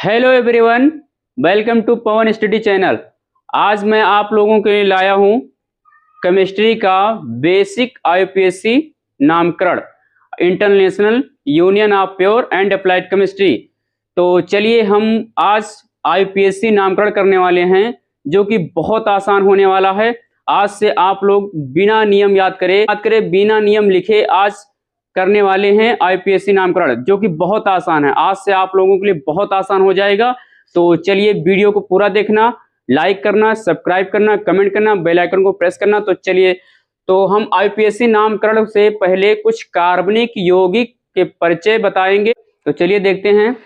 Hello everyone, welcome to Pawan study channel. आज मैं आप लोगों के लिए लाया हूं केमिस्ट्री का बेसिक आईयूपीएसी नामकरण, international union of pure and applied chemistry. तो चलिए हम आज आईयूपीएसी नामकरण करने वाले हैं, जो कि बहुत आसान होने वाला है। आज से आप लोग बिना नियम याद करे बिना नियम लिखे आज करने वाले हैं आईपीएससी नामकरण, जो कि बहुत आसान है। आज से आप लोगों के लिए बहुत आसान हो जाएगा। तो चलिए वीडियो को पूरा देखना, लाइक करना, सब्सक्राइब करना, कमेंट करना, बेल आइकन को प्रेस करना। तो चलिए, तो हम आईपीएससी नामकरण से पहले कुछ कार्बनिक यौगिक के परिचय बताएंगे। तो चलिए देखते हैं।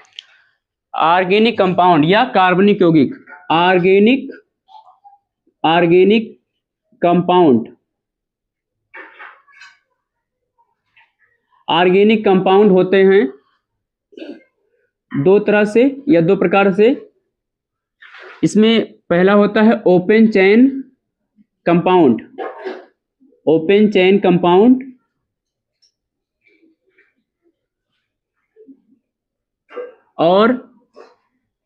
ऑर्गेनिक कंपाउंड या कार्बनिक यौगिक। Organic compound. ऑर्गेनिक कंपाउंड होते हैं दो तरह से या दो प्रकार से। इसमें पहला होता है open chain compound. Open chain compound और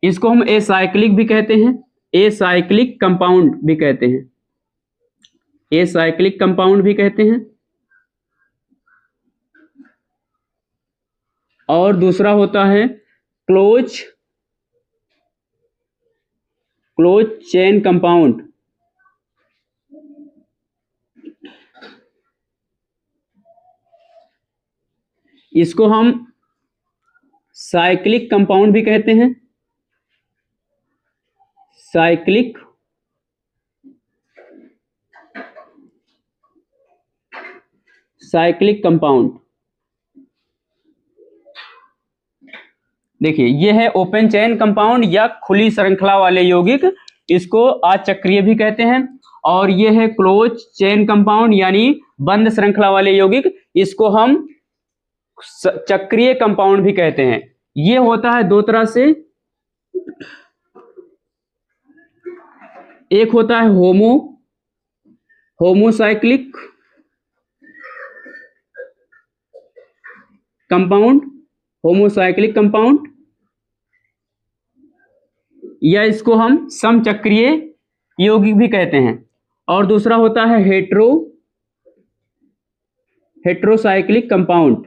इसको हम एसाइक्लिक भी कहते हैं, एसाइक्लिक कंपाउंड भी कहते हैं, एसाइक्लिक कंपाउंड भी कहते हैं। और दूसरा होता है क्लोज चेन कंपाउंड। इसको हम साइक्लिक कंपाउंड भी कहते हैं, साइक्लिक कंपाउंड। देखिए, यह है ओपन चेन कंपाउंड या खुली श्रृंखला वाले यौगिक, इसको अचक्रीय भी कहते हैं। और यह है क्लोज चेन कंपाउंड यानी बंद श्रृंखला वाले यौगिक, इसको हम चक्रीय कंपाउंड भी कहते हैं। यह होता है दो तरह से। एक होता है होमोसाइक्लिक कंपाउंड, होमोसाइक्लिक कंपाउंड, या इसको हम समचक्रीय यौगिक भी कहते हैं। और दूसरा होता है हेट्रोसाइक्लिक कंपाउंड।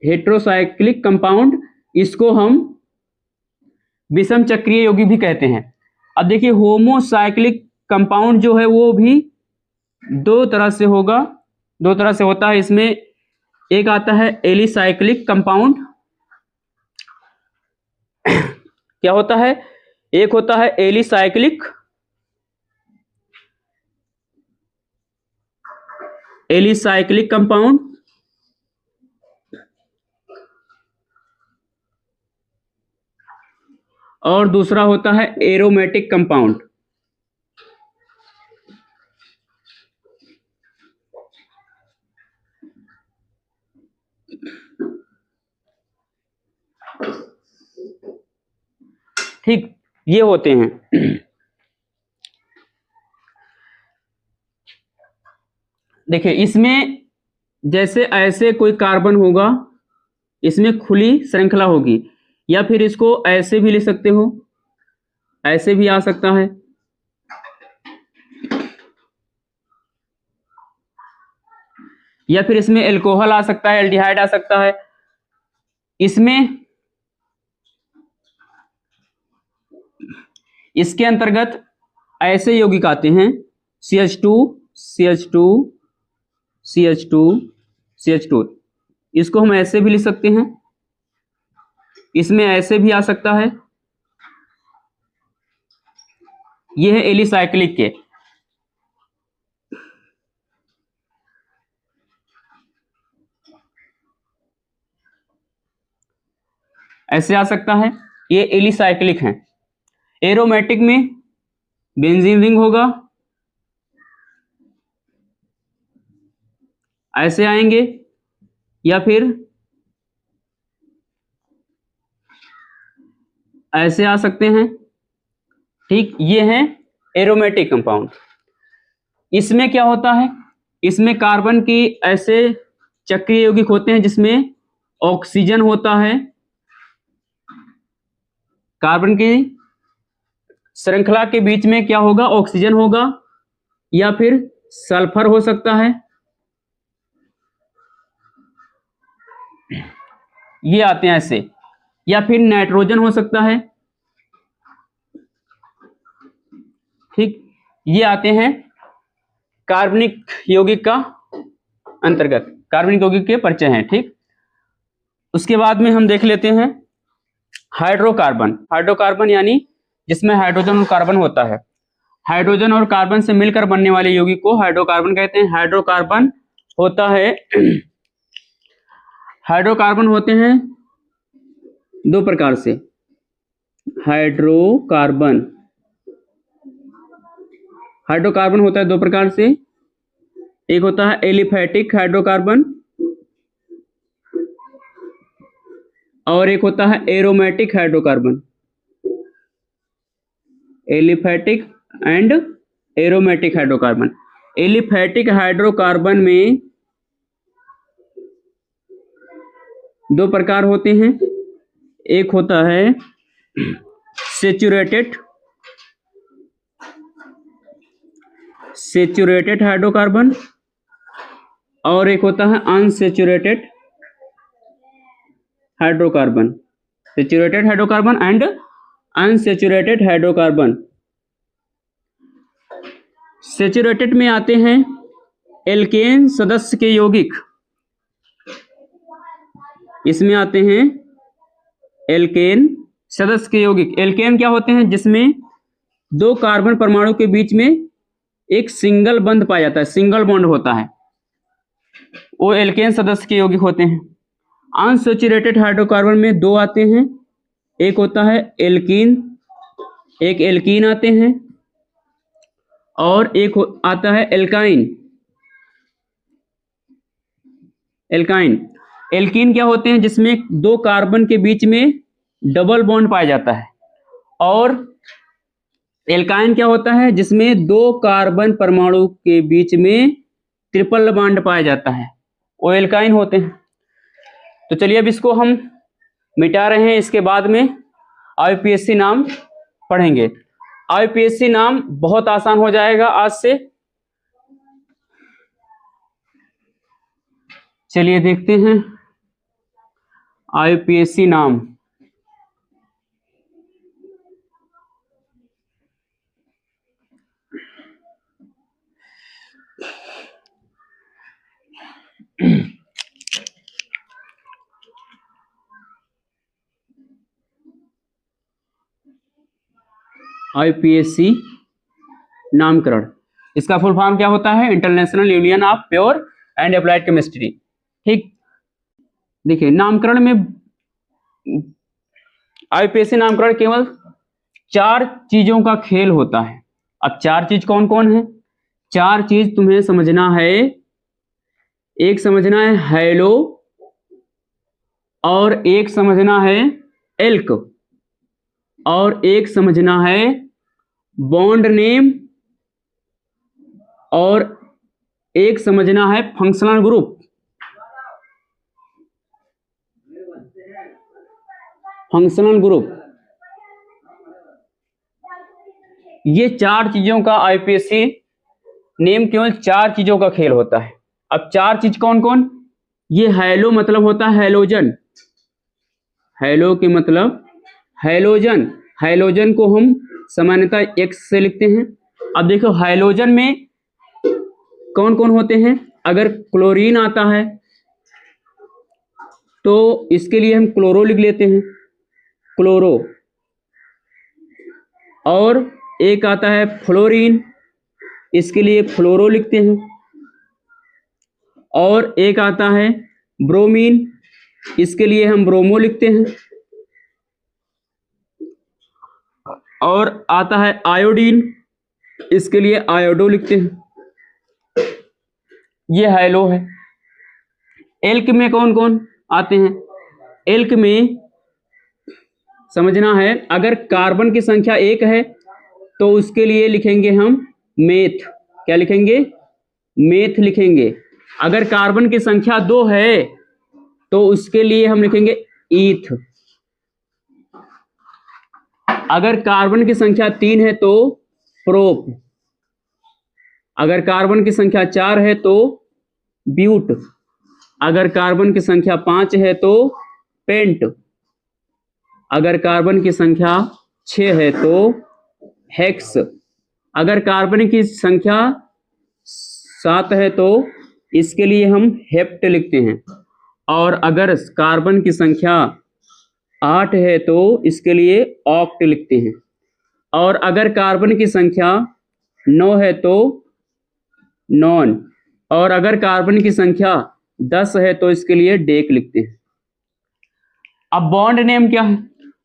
हेट्रोसाइक्लिक कंपाउंड, इसको हम विषम चक्रीय यौगिक भी कहते हैं। अब देखिए, होमोसाइक्लिक कंपाउंड जो है वो भी दो तरह से होता है। इसमें एक आता है एलिसाइक्लिक कंपाउंड। क्या होता है? एक होता है एलिसाइक्लिक कंपाउंड, और दूसरा होता है एरोमेटिक कंपाउंड। ठीक, ये होते हैं। देखिए, इसमें जैसे ऐसे कोई कार्बन होगा, इसमें खुली श्रृंखला होगी, या फिर इसको ऐसे भी लिख सकते हो, ऐसे भी आ सकता है। या फिर इसमें एल्कोहल आ सकता है, एल्डिहाइड आ सकता है। इसमें इसके अंतर्गत ऐसे यौगिक आते हैं CH2 CH2 CH2 CH2। इसको हम ऐसे भी लिख सकते हैं, इसमें ऐसे भी आ सकता है। यह है एलिसाइक्लिक के। ऐसे आ सकता है, ये एलिसाइक्लिक है। एरोमेटिक में बेंजीन रिंग होगा, ऐसे आएंगे, या फिर ऐसे आ सकते हैं। ठीक, ये है एरोमेटिक कंपाउंड। इसमें क्या होता है, इसमें कार्बन की ऐसे चक्रीय यौगिक होते हैं जिसमें ऑक्सीजन होता है, कार्बन की श्रृंखला के बीच में क्या होगा, ऑक्सीजन होगा, या फिर सल्फर हो सकता है, ये आते हैं ऐसे, या फिर नाइट्रोजन हो सकता है, ठीक, ये आते हैं कार्बनिक यौगिक का अंतर्गत, कार्बनिक यौगिक के परिचय हैं, ठीक। उसके बाद में हम देख लेते हैं हाइड्रोकार्बन। हाइड्रोकार्बन यानी जिसमें हाइड्रोजन और कार्बन होता है, हाइड्रोजन और कार्बन से मिलकर बनने वाले यौगिक को हाइड्रोकार्बन कहते हैं। हाइड्रोकार्बन होता है, हाइड्रोकार्बन होते हैं दो प्रकार से, हाइड्रोकार्बन, हाइड्रोकार्बन होता है दो प्रकार से, एक होता है एलिफैटिक हाइड्रोकार्बन और एक होता है aromatic hydrocarbon, aliphatic and aromatic hydrocarbon. Aliphatic hydrocarbon में दो प्रकार होते हैं, एक होता है सेचुरेटेड हाइड्रोकार्बन और एक होता है unsaturated hydrocarbon, saturated hydrocarbon and unsaturated hydrocarbon. Saturated में आते हैं एल्केन सदस्य के यौगिक, इसमें आते हैं एल्केन सदस्य के यौगिक। एल्केन क्या होते हैं, जिसमें दो कार्बन परमाणु के बीच में एक सिंगल बंध पाया जाता है, सिंगल बॉन्ड होता है, वो एल्केन सदस्य के यौगिक होते हैं। अनसैचुरेटेड हाइड्रोकार्बन में दो आते हैं, एक होता है एल्कीन, एक एल्कीन आते हैं और एक आता है एल्काइन। एल्काइन, एल्कीन क्या होते हैं, जिसमें दो कार्बन के बीच में डबल बॉन्ड पाया जाता है, और एल्काइन क्या होता है, जिसमें दो कार्बन परमाणु के बीच में ट्रिपल बॉन्ड पाया जाता है, वो एल्काइन होते हैं। तो चलिए अब इसको हम मिटा रहे हैं, इसके बाद में आईपीएससी नाम पढ़ेंगे। आईपीएससी नाम बहुत आसान हो जाएगा आज से। चलिए देखते हैं आईपीएससी नाम। आईपीएससी नामकरण, इसका फुल फॉर्म क्या होता है, international union of pure and applied chemistry, ठीक। देखिए नामकरण में आईपीएससी नामकरण केवल चार चीजों का खेल होता है। अब चार चीज कौन कौन है, चार चीज तुम्हें समझना है। एक समझना है हैलो, और एक समझना है एल्क, और एक समझना है बॉन्ड नेम, और एक समझना है फंक्शनल ग्रुप। फंक्शनल ग्रुप, ये चार चीजों का आईपीएससी नेम केवल चार चीजों का खेल होता है। अब चार चीज कौन कौन, ये हैलो मतलब होता है हैलोजन, हैलो के मतलब हैलोजन, हैलोजन को हम सामान्यतः एक्स से लिखते हैं। अब देखो हैलोजन में कौन कौन होते हैं, अगर क्लोरीन आता है तो इसके लिए हम क्लोरो लिख लेते हैं, क्लोरो, और एक आता है फ्लोरीन, इसके लिए फ्लोरो लिखते हैं, और एक आता है ब्रोमीन, इसके लिए हम ब्रोमो लिखते हैं, और आता है आयोडीन, इसके लिए आयोडो लिखते हैं। ये हैलो है। एल्क में कौन कौन आते हैं, एल्क में समझना है, अगर कार्बन की संख्या एक है तो उसके लिए लिखेंगे हम मेथ, क्या लिखेंगे, मेथ लिखेंगे। अगर कार्बन की संख्या 2 है तो उसके लिए हम लिखेंगे ईथ। अगर कार्बन की संख्या 3 है तो प्रोप। अगर कार्बन की संख्या 4 है तो ब्यूट। अगर कार्बन की संख्या 5 है तो पेंट। अगर कार्बन की संख्या 6 है तो हेक्स। अगर कार्बन की संख्या 7 है तो इसके लिए हम हेप्ट लिखते हैं। और अगर कार्बन की संख्या 8 है तो इसके लिए ऑक्ट लिखते हैं। और अगर कार्बन की संख्या 9 है तो नॉन। और अगर कार्बन की संख्या 10 है तो इसके लिए डेक लिखते हैं। अब बॉन्ड नेम क्या है?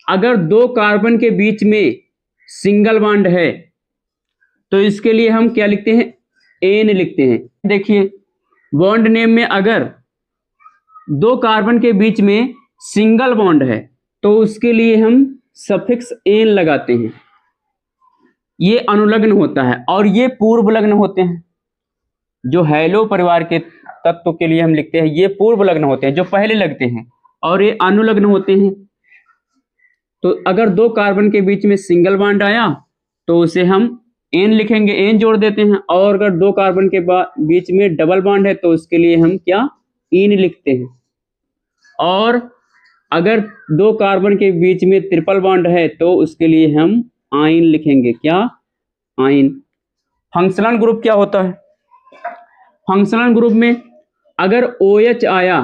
अगर दो कार्बन के बीच में सिंगल बॉन्ड है तो इसके लिए हम क्या लिखते हैं, एन लिखते हैं। देखिए बॉन्ड नेम में अगर दो कार्बन के बीच में सिंगल बॉन्ड है तो उसके लिए हम सफिक्स एन लगाते हैं। ये अनुलग्न होता है और ये पूर्व लग्न होते हैं। जो हैलो परिवार के तत्व के लिए हम लिखते हैं ये पूर्व लग्न होते हैं, जो पहले लगते हैं, और ये अनुलग्न होते हैं। तो अगर दो कार्बन के बीच में सिंगल बॉन्ड आया तो उसे हम एन लिखेंगे, एन जोड़ देते हैं। और अगर दो कार्बन के बीच में डबल बॉन्ड है तो उसके लिए हम क्या, इन लिखते हैं। और अगर दो कार्बन के बीच में ट्रिपल बॉन्ड है तो उसके लिए हम आइन लिखेंगे। क्या, आइन। फंक्शनल ग्रुप क्या होता है? फंक्शनल ग्रुप में अगर OH आया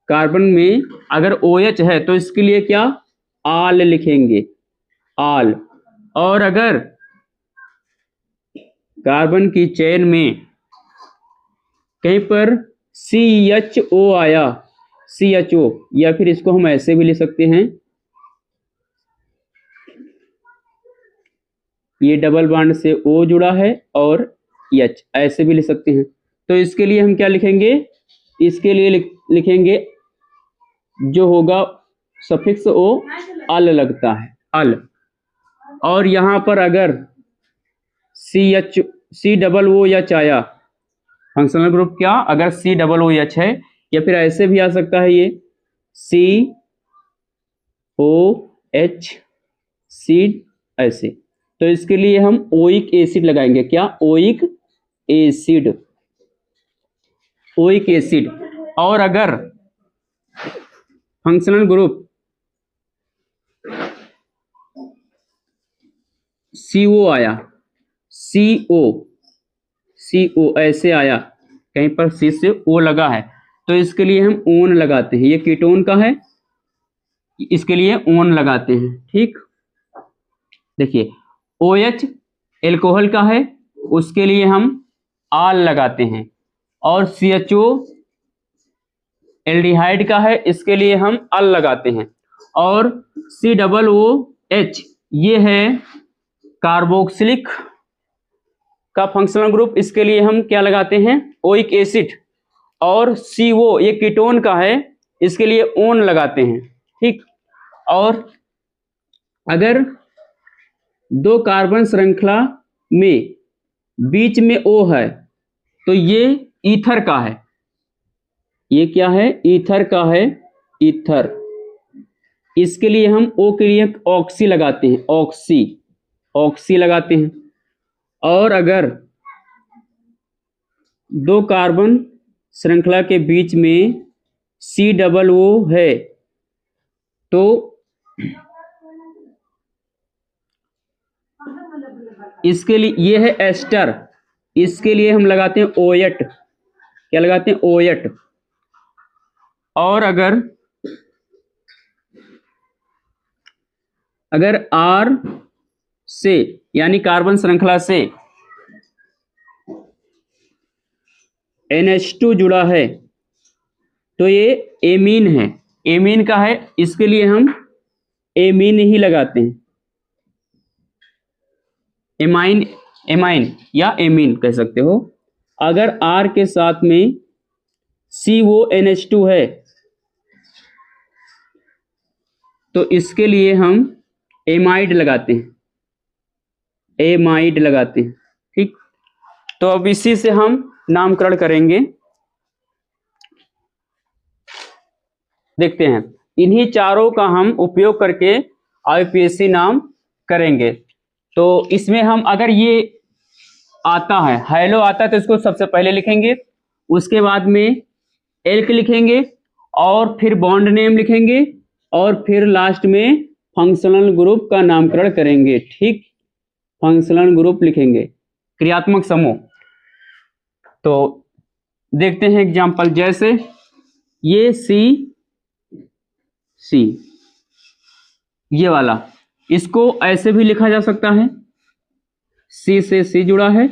कार्बन में, अगर OH है तो इसके लिए क्या, आल लिखेंगे, आल। और अगर कार्बन की चेन में कहीं पर CHO आया, CHO, या फिर इसको हम ऐसे भी लिख सकते हैं, ये डबल बॉन्ड से O जुड़ा है और H, ऐसे भी लिख सकते हैं। तो इसके लिए हम क्या लिखेंगे, इसके लिए लिखेंगे जो होगा सफिक्स O, अल लगता है, अल। और यहां पर अगर COOH आया, फंक्शनल ग्रुप क्या, अगर COOH है, या फिर ऐसे भी आ सकता है ये COH सीड, ऐसे। तो इसके लिए हम ओइक एसिड लगाएंगे। क्या, ओइक एसिड, ओइक एसिड। और अगर फंक्शनल ग्रुप CO आया, CO ऐसे आया, कहीं पर C से O लगा है तो इसके लिए हम ओन लगाते हैं। ये कीटोन का है, इसके लिए ओन लगाते हैं। ठीक, देखिए OH एल्कोहल का है, उसके लिए हम आल लगाते हैं। और CHO एल्डिहाइड का है, इसके लिए हम अल लगाते हैं। और COOH ये है कार्बोक्सिलिक का फंक्शनल ग्रुप, इसके लिए हम क्या लगाते हैं, ओइक एसिड। और CO ये कीटोन का है, इसके लिए ओन लगाते हैं। ठीक, और अगर दो कार्बन श्रृंखला में बीच में O है तो ये ईथर का है। ये क्या है, ईथर का है, ईथर। इसके लिए हम O के लिए ऑक्सी लगाते हैं, ऑक्सी, ऑक्सी लगाते हैं। और अगर दो कार्बन श्रृंखला के बीच में COO है तो इसके लिए ये है एस्टर, इसके लिए हम लगाते हैं ओएट। क्या लगाते हैं, ओएट। और अगर R से यानी कार्बन श्रृंखला से NH2 जुड़ा है तो ये एमीन है, एमीन का है, इसके लिए हम एमीन ही लगाते हैं। एमाइन, एमाइन या एमीन कह सकते हो। अगर R के साथ में CONH2 है तो इसके लिए हम एमाइड लगाते हैं, एमाइड लगाते हैं। ठीक, तो अब इसी से हम नामकरण करेंगे। देखते हैं, इन्हीं चारों का हम उपयोग करके आईयूपीएसी नाम करेंगे। तो इसमें हम अगर ये आता है, हेलो आता है, तो इसको सबसे पहले लिखेंगे, उसके बाद में एल्क लिखेंगे, और फिर बॉन्ड नेम लिखेंगे, और फिर लास्ट में फंक्शनल ग्रुप का नामकरण करेंगे। ठीक, फंक्शनल ग्रुप लिखेंगे, क्रियात्मक समूह। तो देखते हैं एग्जांपल, जैसे ये सी ये वाला, इसको ऐसे भी लिखा जा सकता है, सी से सी जुड़ा है,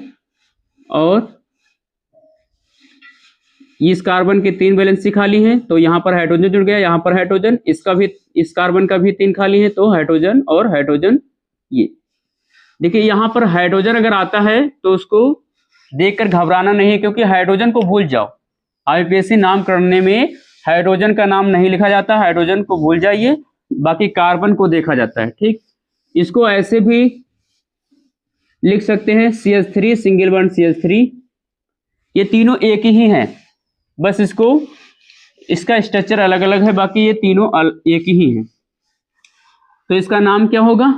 और इस कार्बन के 3 वैलेंसी खाली हैं, तो यहां पर हाइड्रोजन जुड़ गया, यहां पर हाइड्रोजन, इसका भी, इस कार्बन का भी 3 खाली है, तो हाइड्रोजन और हाइड्रोजन। ये देखिए, यहां पर हाइड्रोजन अगर आता है तो उसको देखकर घबराना नहीं है, क्योंकि हाइड्रोजन को भूल जाओ। आईयूपीएसी नाम करने में हाइड्रोजन का नाम नहीं लिखा जाता, हाइड्रोजन को भूल जाइए, बाकी कार्बन को देखा जाता है। ठीक, इसको ऐसे भी लिख सकते हैं, CH3 सिंगल बॉन्ड CH3, ये तीनों एक ही हैं, बस इसको, इसका स्ट्रक्चर अलग अलग है, बाकी ये तीनों एक ही हैं। तो इसका नाम क्या होगा,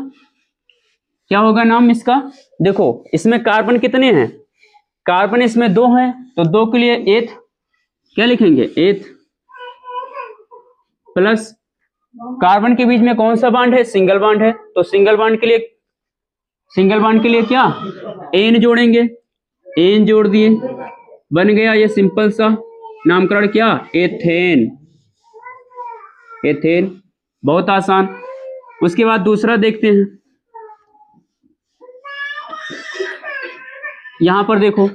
क्या होगा नाम इसका? देखो, इसमें कार्बन कितने हैं, कार्बन इसमें 2 हैं, तो 2 के लिए एथ, क्या लिखेंगे, एथ, प्लस कार्बन के बीच में कौन सा बॉन्ड है, सिंगल बॉन्ड है, तो सिंगल बॉन्ड के लिए क्या, एन जोड़ेंगे, एन जोड़ दिए, बन गया ये सिंपल सा नामकरण, क्या, एथेन। एथेन, बहुत आसान। उसके बाद दूसरा देखते हैं, यहां पर देखो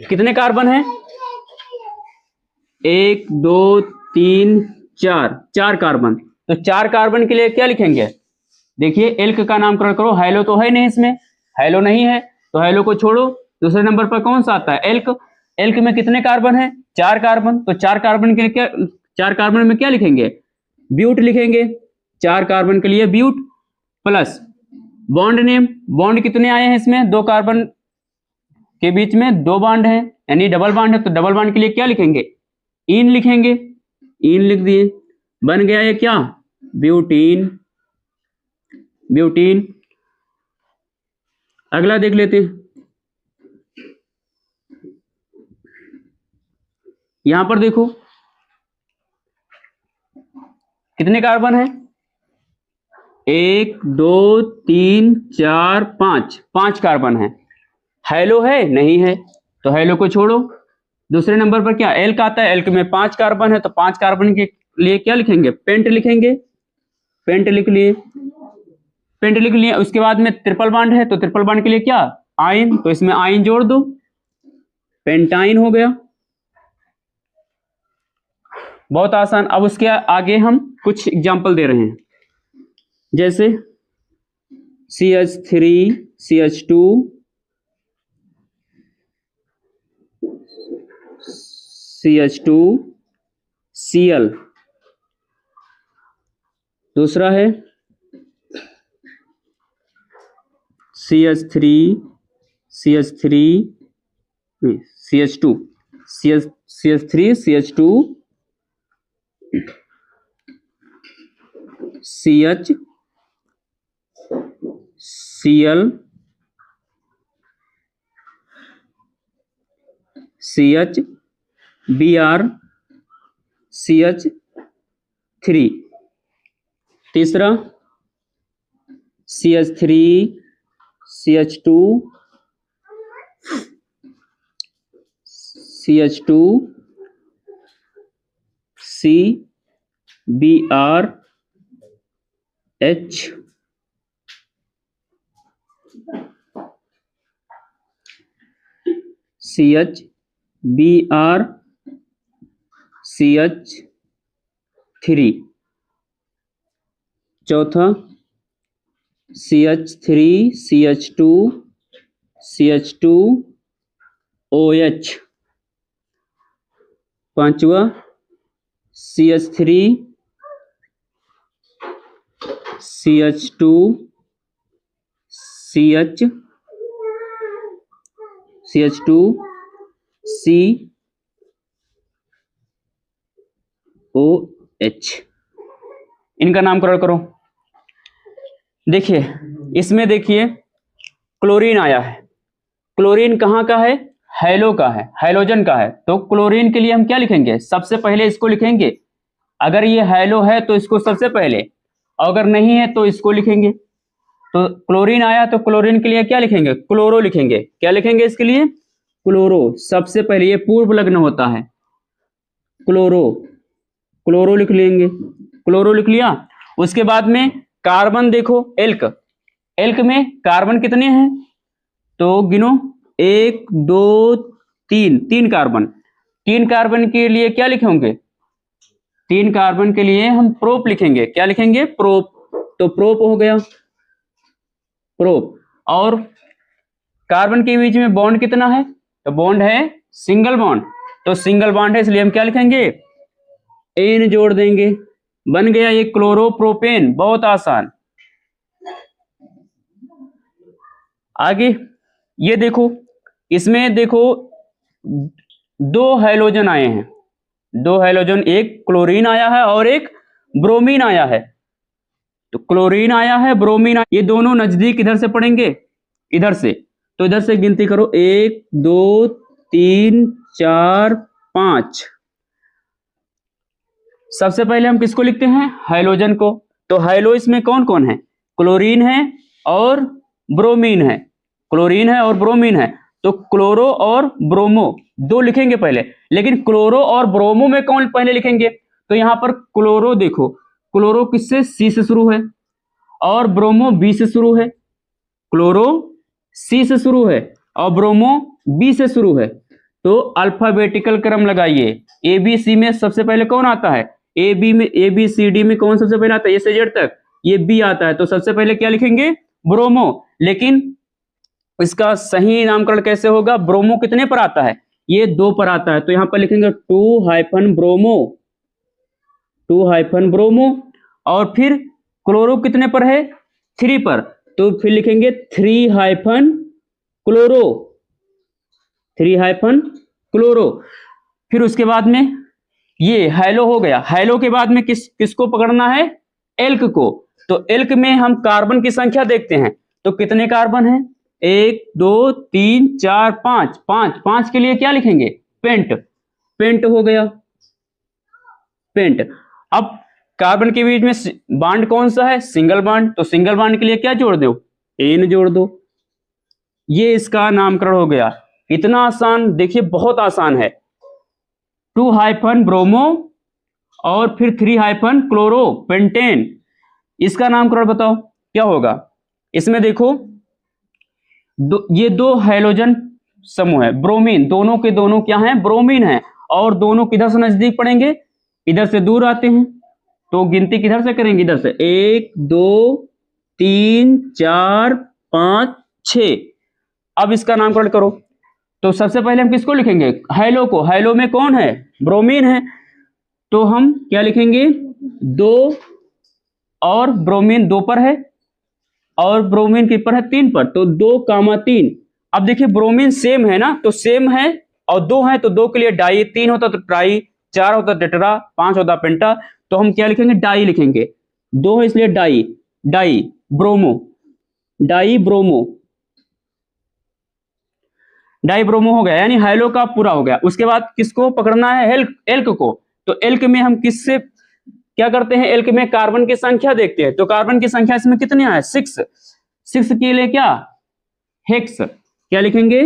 कितने कार्बन है, 1 2 3 4, 4 कार्बन, तो 4 कार्बन के लिए क्या लिखेंगे, देखिए एल्क का नामकरण करो, हेलो तो है नहीं इसमें, हेलो नहीं है, तो हेलो को छोड़ो, दूसरे नंबर पर कौन सा आता है, एल्क। एल्क में कितने कार्बन है, 4 कार्बन, तो 4 कार्बन के लिए क्या, 4 कार्बन में क्या लिखेंगे, ब्यूट लिखेंगे, 4 कार्बन के लिए but, plus bond name, bond कितने आए हैं इसमें, 2 कार्बन के बीच में 2 बॉन्ड है, यानी डबल बॉन्ड है, तो डबल बॉन्ड के लिए क्या लिखेंगे, इन लिखेंगे, इन लिख दिए, बन गया ये क्या, ब्यूटीन। ब्यूटीन। अगला देख लेते हैं, यहां पर देखो कितने कार्बन है, 1 2 3 4 5, 5 कार्बन है, हेलो है नहीं है, तो हेलो को छोड़ो, दूसरे नंबर पर क्या, एल्क आता है, एल्क में 5 कार्बन है, तो 5 कार्बन के लिए क्या लिखेंगे, पेंट लिखेंगे, पेंट लिख लिए, पेंट लिख लिए। उसके बाद में ट्रिपल बॉन्ड है, तो ट्रिपल बॉन्ड के लिए क्या, आयन, तो इसमें आयन जोड़ दो, पेंटाइन हो गया, बहुत आसान। अब उसके आगे हम कुछ एग्जांपल दे रहे हैं, जैसे CH3 CH2 CH2 Cl, दूसरा है CH3 CH3 CH2 CH3 CH2 CH Cl CH Br CH3, तीसरा CH3 CH2 CH2 CBr H, CHBr CH3, चौथा CH3 CH2 CH2 OH, पांचवा CH3 CH2 CH CH2COH, इनका नामकरण करो। देखिए इसमें देखिए क्लोरीन आया है। क्लोरीन कहाँ का है? हैलो का है, हाइड्रोजन का है। तो क्लोरीन के लिए हम क्या लिखेंगे? सबसे पहले इसको लिखेंगे। अगर ये हैलो है तो इसको सबसे पहले, अगर नहीं है तो इसको लिखेंगे। तो क्लोरीन आया तो क्लोरीन के लिए क्या लिखेंगे? क्लोरो लिखेंगे। क्या लिखेंगे इसके लिए? क्लोरो। सबसे पहले ये पूर्व लग्न होता है, क्लोरो, क्लोरो लिख लेंगे। क्लोरो लिख लिया। उसके बाद में कार्बन देखो, एल्क, एल्क में कार्बन कितने हैं तो गिनो, 1 2 3, 3 कार्बन। 3 कार्बन के लिए क्या लिखेंगे? 3 कार्बन के लिए हम प्रोप लिखेंगे। क्या लिखेंगे? प्रोप। तो प्रोप हो गया, प्रोप। और कार्बन के बीच में बॉन्ड कितना है तो बॉन्ड है सिंगल बॉन्ड। तो सिंगल बॉन्ड है इसलिए हम क्या लिखेंगे? एन जोड़ देंगे, बन गया ये क्लोरोप्रोपेन। बहुत आसान। आगे ये देखो, इसमें देखो 2 हैलोजन आए हैं, 2 हैलोजन, एक क्लोरीन आया है और एक ब्रोमीन आया है। तो क्लोरीन आया है, ब्रोमीन आया, ये दोनों नजदीक इधर से पड़ेंगे, इधर से। तो इधर से गिनती करो, 1 2 3 4 5। सबसे पहले हम किसको लिखते हैं? हैलोजन को। तो हैलो इसमें कौन कौन है? क्लोरीन है और ब्रोमीन है, क्लोरीन है और ब्रोमीन है। तो क्लोरो और ब्रोमो 2 लिखेंगे पहले, लेकिन क्लोरो और ब्रोमो में कौन पहले लिखेंगे? तो यहां पर क्लोरो देखो, क्लोरो किससे? सी से शुरू है और ब्रोमो बी से शुरू है। क्लोरो सी से शुरू है और ब्रोमो बी से शुरू है। तो अल्फाबेटिकल क्रम लगाइए। ए बी सी में सबसे पहले कौन आता है? ए बी में, ए बी सी डी में कौन सबसे पहले आता है? ए से जेड तक ये बी आता है। तो सबसे पहले क्या लिखेंगे? ब्रोमो। लेकिन इसका सही नामकरण कैसे होगा? ब्रोमो कितने पर आता है? ये 2 पर आता है। तो यहां पर लिखेंगे 2-ब्रोमो, 2-ब्रोमो। और फिर क्लोरो कितने पर है? 3 पर। तो फिर लिखेंगे 3-क्लोरो, 3-क्लोरो। फिर उसके बाद में ये हैलो हो गया। हैलो के बाद में किसको पकड़ना है? एल्क को। तो एल्क में हम कार्बन की संख्या देखते हैं। तो कितने कार्बन है? 1 2 3 4 5। 5 के लिए क्या लिखेंगे? पेंट, पेंट हो गया, पेंट। अब कार्बन के बीच में बॉन्ड कौन सा है? Single bond. तो सिंगल बॉन्ड के लिए क्या जोड़ दो? एन जोड़ दो। ये इसका नामकरण हो गया। इतना आसान, देखिए बहुत आसान है। 2-ब्रोमो और फिर 3-क्लोरो पेंटेन। इसका नामकरण बताओ क्या होगा? इसमें देखो ये 2 हैलोजन समूह है, ब्रोमीन, दोनों के दोनों क्या हैं? ब्रोमीन है। और दोनों किधर से नजदीक पड़ेंगे? इधर से दूर आते हैं। तो गिनती किधर से करेंगे? इधर से 1 2 3 4 5 6। अब इसका नामकरण करो। तो सबसे पहले हम किसको लिखेंगे? हैलो को। हैलो में कौन है? ब्रोमीन है। तो हम क्या लिखेंगे? 2 और ब्रोमीन 2 पर है और ब्रोमीन के पर है 3 पर। तो 2-3। अब देखिए ब्रोमीन सेम है ना, तो सेम है और 2 है तो 2 के लिए डाई, 3 होता तो ट्राई, 4 होता टेट्रा, 5 होता पेंटा। तो हम क्या लिखेंगे? डाई लिखेंगे। 2 है इसलिए di, di bromo, di bromo, di bromo हो गया, यानी हैलो का पूरा हो गया। उसके बाद किसको पकड़ना है? एल्क को। तो एल्क में हम किससे क्या करते हैं? एल्क में कार्बन की संख्या देखते हैं। तो कार्बन की संख्या इसमें कितनी है? 6। 6 के लिए क्या? हेक्स। क्या लिखेंगे?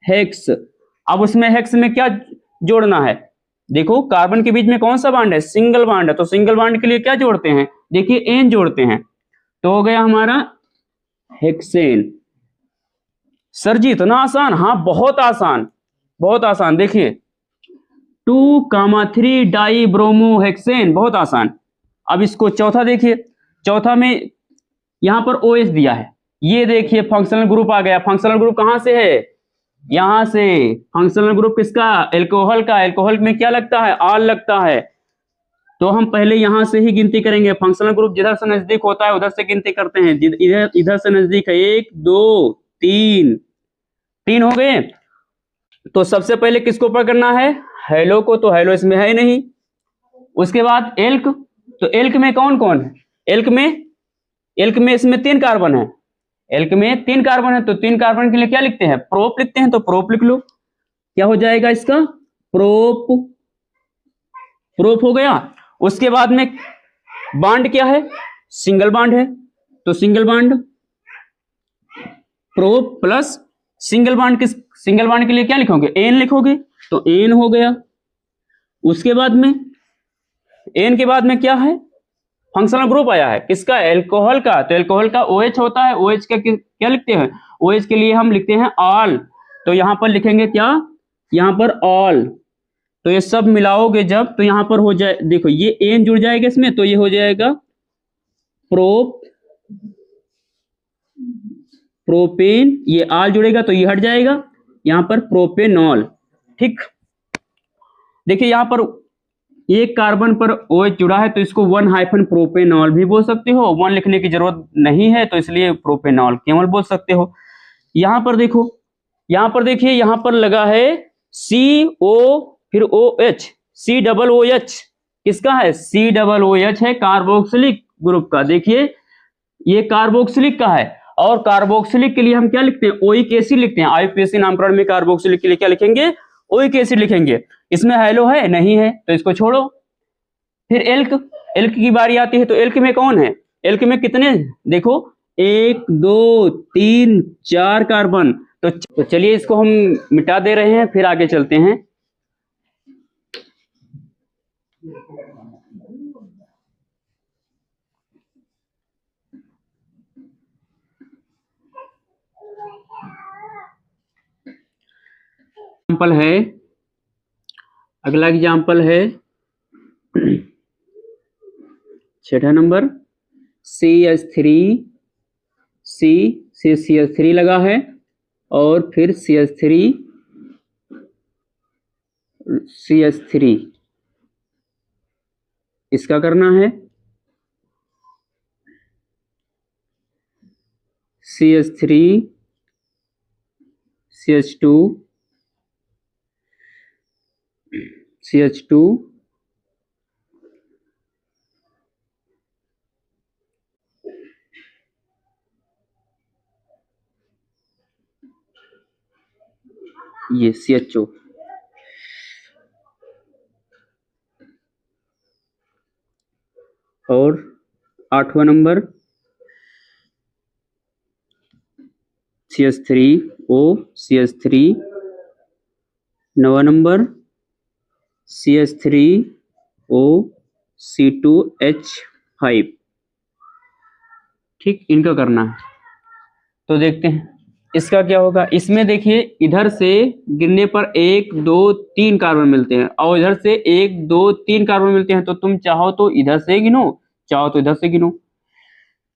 हेक्स। अब उसमें हेक्स में क्या जोड़ना है? देखो कार्बन के बीच में कौन सा बॉन्ड है? सिंगल बॉन्ड है। तो सिंगल बॉन्ड के लिए क्या जोड़ते हैं? देखिए एन जोड़ते हैं। तो हो गया हमारा हेक्सेन। सर जी इतना आसान? हाँ बहुत आसान, बहुत आसान। देखिए 2-3 हेक्सेन, बहुत आसान। अब इसको चौथा देखिए। चौथा में यहां पर OH दिया है। ये देखिए फंक्शनल ग्रुप आ गया। फंक्शनल ग्रुप कहां से है? यहां से। फंक्शनल ग्रुप किसका? एल्कोहल का। एल्कोहल में क्या लगता है? आल लगता है। तो हम पहले यहां से ही गिनती करेंगे। फंक्शनल ग्रुप जिधर से नजदीक होता है उधर से गिनती करते हैं। इधर से नजदीक है 1 2 3, 3 हो गए। तो सबसे पहले किसको पकड़ना है, हेलो को, तो हेलो इसमें है ही नहीं। उसके बाद एल्क, तो एल्क में कौन कौन है, एल्क में इसमें 3 कार्बन है, एल्क में 3 कार्बन है, तो 3 कार्बन के लिए क्या लिखते हैं, प्रोप लिखते हैं, तो प्रोप लिख लो। क्या हो जाएगा इसका, प्रोप, प्रोप हो गया। उसके बाद में बांड क्या है, सिंगल बांड है, तो single bond, prop plus single bond, किस सिंगल बांड के लिए क्या लिखोगे, एन लिखोगे, तो एन हो गया। उसके बाद में एन के बाद में क्या है, फंक्शनल ग्रुप आया है, किसका, एल्कोहल का, तो एल्कोहल का OH होता है, OH का क्या लिखते हैं, OH के लिए हम लिखते हैं ऑल, तो यहां पर लिखेंगे क्या, यहां पर ऑल। तो ये सब मिलाओगे जब, तो यहां पर हो जाए, देखो ये एन जुड़ जाएगा इसमें, तो ये हो जाएगा प्रोप, प्रोपेन, ये आल जुड़ेगा तो ये हट जाएगा, यहां पर प्रोपेनॉल। ठीक, देखिए यहां पर एक कार्बन पर OH जुड़ा है, तो इसको 1 प्रोपेनॉल भी बोल सकते हो, 1 लिखने की जरूरत नहीं है, तो इसलिए प्रोपेनॉल केवल बोल सकते हो। यहां पर देखो, यहां पर देखिए, यहां पर लगा है CO फिर OH, COOH किसका है, COOH है कार्बोक्सिलिक ग्रुप का। देखिए ये कार्बोक्सिलिक का है, और कार्बोक्सिलिक के लिए हम क्या लिखते हैं, ओइक एसिड लिखते हैं। IUPAC नामकरण में कार्बोक्सिलिक के लिए क्या लिखेंगे, ओइक एसिड लिखेंगे। इसमें हेलो है नहीं है, तो इसको छोड़ो। फिर एल्क, एल्क की बारी आती है, तो एल्क में कौन है, एल्क में कितने, देखो 1 2 3 4 कार्बन, तो चलिए इसको हम मिटा दे रहे हैं, फिर आगे चलते हैं। एग्जाम्पल है, अगला एग्जाम्पल है 6 नंबर, CH3, CH3 लगा है, और फिर CH3 इसका करना है, CH3 CH2 ये CHO, और 8वां number CH3O CH3, 9वां number CH3O C2H5। ठीक, इनका करना है। तो देखते हैं इसका क्या होगा। इसमें देखिए इधर से गिनने पर 1 2 3 कार्बन मिलते हैं, और इधर से 1 2 3 कार्बन मिलते हैं, तो तुम चाहो तो इधर से गिनो, चाहो तो इधर से गिनो।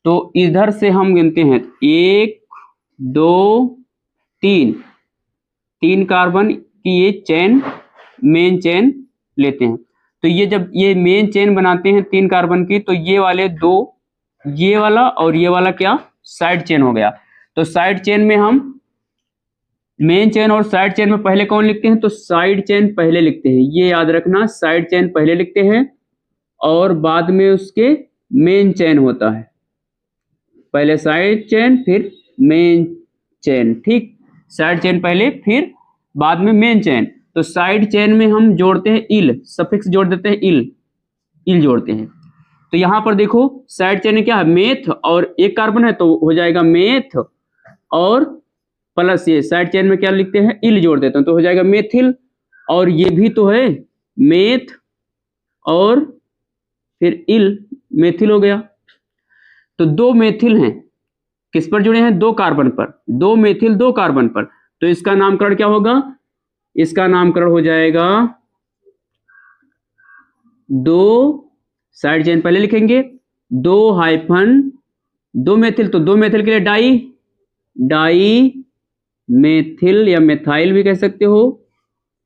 तो इधर से हम गिनते हैं 1 2 3 कार्बन की ये चेन, मेन चेन लेते हैं। तो ये जब ये मेन चेन बनाते हैं 3 कार्बन की, तो ये वाले 2, ये वाला और ये वाला क्या, साइड चेन हो गया। तो साइड चेन में हम मेन चेन और साइड चेन में पहले कौन लिखते हैं, तो साइड चेन पहले लिखते हैं, ये याद रखना, साइड चेन पहले लिखते हैं, और बाद में उसके मेन चेन होता है, पहले साइड चेन फिर मेन चेन। ठीक, साइड चेन पहले फिर बाद में मेन चेन। तो साइड चेन में हम जोड़ते हैं इल, सफिक्स जोड़ देते हैं, इल जोड़ते हैं। तो यहां पर देखो साइड चेन में क्या है, मेथ, और एक कार्बन है तो हो जाएगा मेथ, और प्लस ये साइड चेन में क्या लिखते हैं, इल जोड़ देते हैं, तो हो जाएगा मेथिल। और ये भी तो है मेथ, और फिर इल, मेथिल हो गया। तो 2 मेथिल हैं, किस पर जुड़े हैं, 2 कार्बन पर, 2 मेथिल 2 कार्बन पर। तो इसका नामकरण क्या होगा, इसका नामकरण हो जाएगा 2, साइड चेन पहले लिखेंगे, 2 मेथिल, तो 2 मेथिल के लिए डाई मेथिल या मेथाइल भी कह सकते हो।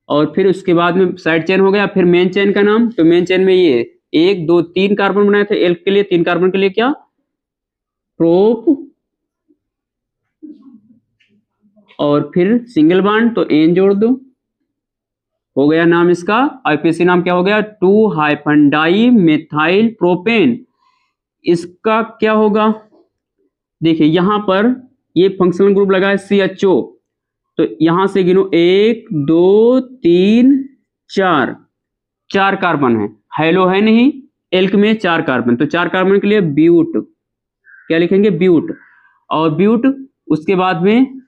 और फिर उसके बाद में साइड चेन हो गया, फिर मेन चेन का नाम, तो मेन चेन में ये 1 2 3 कार्बन बनाए थे एल्क के लिए, 3 कार्बन के लिए क्या, प्रोप, और फिर सिंगल बॉन्ड, तो एन जोड़ दो, हो गया नाम इसका, आईपीएसी नाम क्या हो गया, 2-डाई मेथाइल प्रोपेन। इसका क्या होगा, देखिए यहां पर ये फंक्शनल ग्रुप लगा है CHO, तो यहां से गिनो 1 2 3 4, 4 कार्बन है, हेलो है नहीं, एल्क में 4 कार्बन, तो 4 कार्बन के लिए ब्यूट, क्या लिखेंगे, ब्यूट। और ब्यूट उसके बाद में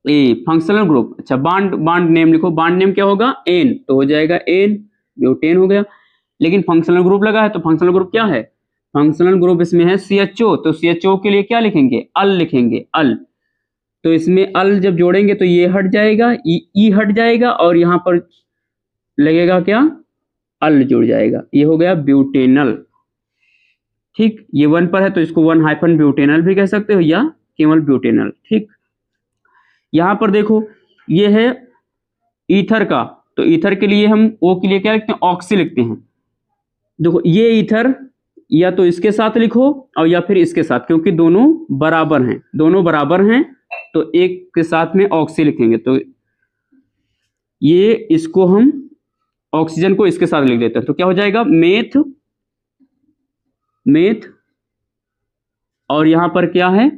ए फंक्शनल ग्रुप, अच्छा बांड नेम लिखो, बांड नेम क्या होगा, एन, तो हो जाएगा एन, ब्यूटेन हो गया। लेकिन फंक्शनल ग्रुप लगा है तो फंक्शनल ग्रुप क्या है, फंक्शनल ग्रुप इसमें है CHO, तो CHO के लिए क्या लिखेंगे, अल लिखेंगे, अल। तो इसमें अल जब जोड़ेंगे तो ये हट जाएगा, ई हट जाएगा, और यहां पर लगेगा क्या, अल जुड़ जाएगा, ये हो गया ब्यूटेनल। ठीक, ये 1 पर है तो इसको 1-ब्यूटेनल भी कह सकते हो या केवल ब्यूटेनल। ठीक, यहां पर देखो ये है ईथर का, तो ईथर के लिए हम ओ के लिए क्या लिखते हैं, ऑक्सी लिखते हैं। देखो ये ईथर या तो इसके साथ लिखो और या फिर इसके साथ, क्योंकि दोनों बराबर हैं, दोनों बराबर हैं, तो एक के साथ में ऑक्सी लिखेंगे, तो ये इसको हम ऑक्सीजन को इसके साथ लिख देते हैं, तो क्या हो जाएगा, मेथ, और यहां पर क्या है,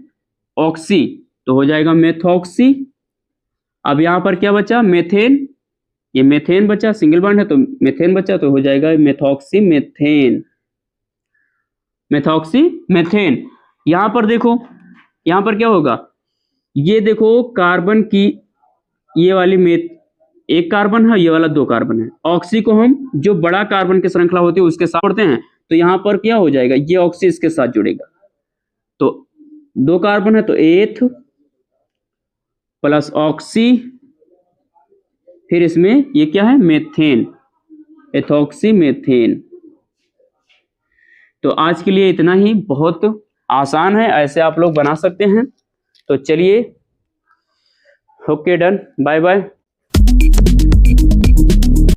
ऑक्सी, तो हो जाएगा मेथॉक्सी। अब यहां पर क्या बचा, मेथेन, ये मेथेन बचा, सिंगल बॉन्ड है तो मेथेन बचा, तो हो जाएगा मेथॉक्सी मेथेन। यहां पर देखो, यहां पर क्या होगा, ये देखो कार्बन की ये वाली एक कार्बन है, ये वाला 2 कार्बन है, ऑक्सी को हम जो बड़ा कार्बन की श्रृंखला होती है उसके साथ जोड़ते हैं, तो यहां पर क्या हो जाएगा, ये ऑक्सी इसके साथ जुड़ेगा, तो 2 कार्बन है तो एथ प्लस ऑक्सी, फिर इसमें ये क्या है, मेथेन, एथॉक्सी मेथेन। तो आज के लिए इतना ही, बहुत आसान है, ऐसे आप लोग बना सकते हैं। तो चलिए, ओके, डन, बाय बाय।